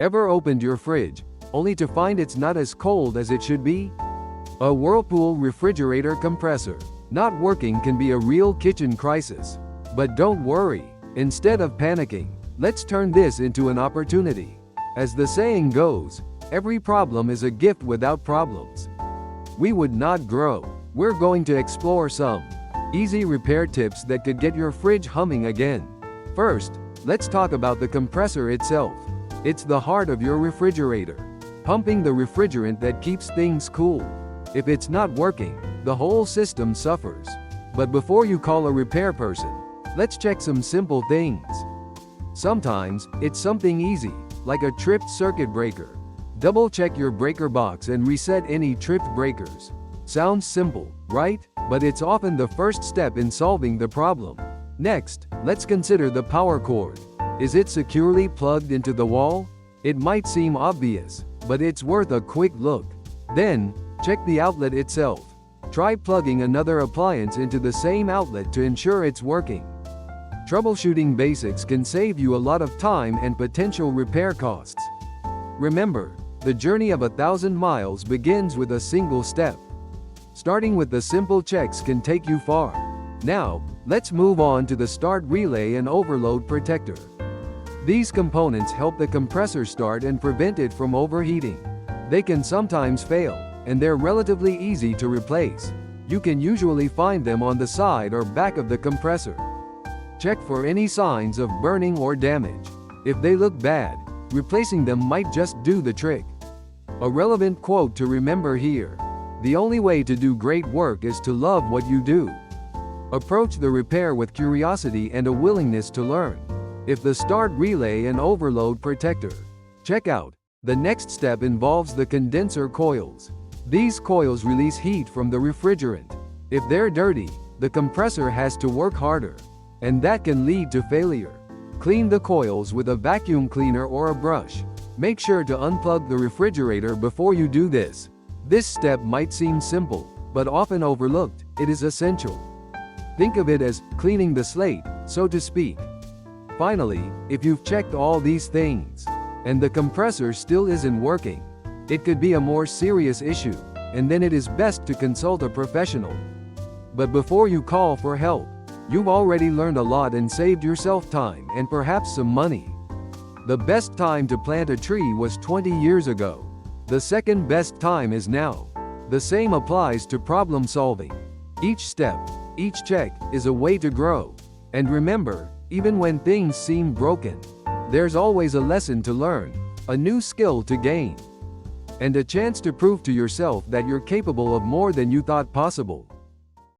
Ever opened your fridge, only to find it's not as cold as it should be? A Whirlpool refrigerator compressor not working can be a real kitchen crisis. But don't worry, instead of panicking, let's turn this into an opportunity. As the saying goes, every problem is a gift without problems. We would not grow. We're going to explore some easy repair tips that could get your fridge humming again. First, let's talk about the compressor itself. It's the heart of your refrigerator, pumping the refrigerant that keeps things cool. If it's not working, the whole system suffers. But before you call a repair person, let's check some simple things. Sometimes, it's something easy, like a tripped circuit breaker. Double-check your breaker box and reset any tripped breakers. Sounds simple, right? But it's often the first step in solving the problem. Next, let's consider the power cord. Is it securely plugged into the wall? It might seem obvious, but it's worth a quick look. Then, check the outlet itself. Try plugging another appliance into the same outlet to ensure it's working. Troubleshooting basics can save you a lot of time and potential repair costs. Remember, the journey of 1,000 miles begins with a single step. Starting with the simple checks can take you far. Now, let's move on to the start relay and overload protector. These components help the compressor start and prevent it from overheating. They can sometimes fail, and they're relatively easy to replace. You can usually find them on the side or back of the compressor. Check for any signs of burning or damage. If they look bad, replacing them might just do the trick. A relevant quote to remember here: the only way to do great work is to love what you do. Approach the repair with curiosity and a willingness to learn. If the start relay and overload protector, check out. The next step involves the condenser coils. These coils release heat from the refrigerant. If they're dirty, the compressor has to work harder, and that can lead to failure. Clean the coils with a vacuum cleaner or a brush. Make sure to unplug the refrigerator before you do this. This step might seem simple, but often overlooked. It is essential. Think of it as cleaning the slate, so to speak. Finally, if you've checked all these things, and the compressor still isn't working, it could be a more serious issue, and then it is best to consult a professional. But before you call for help, you've already learned a lot and saved yourself time and perhaps some money. The best time to plant a tree was 20 years ago. The second best time is now. The same applies to problem solving. Each step, each check, is a way to grow. And remember, even when things seem broken, there's always a lesson to learn, a new skill to gain, and a chance to prove to yourself that you're capable of more than you thought possible.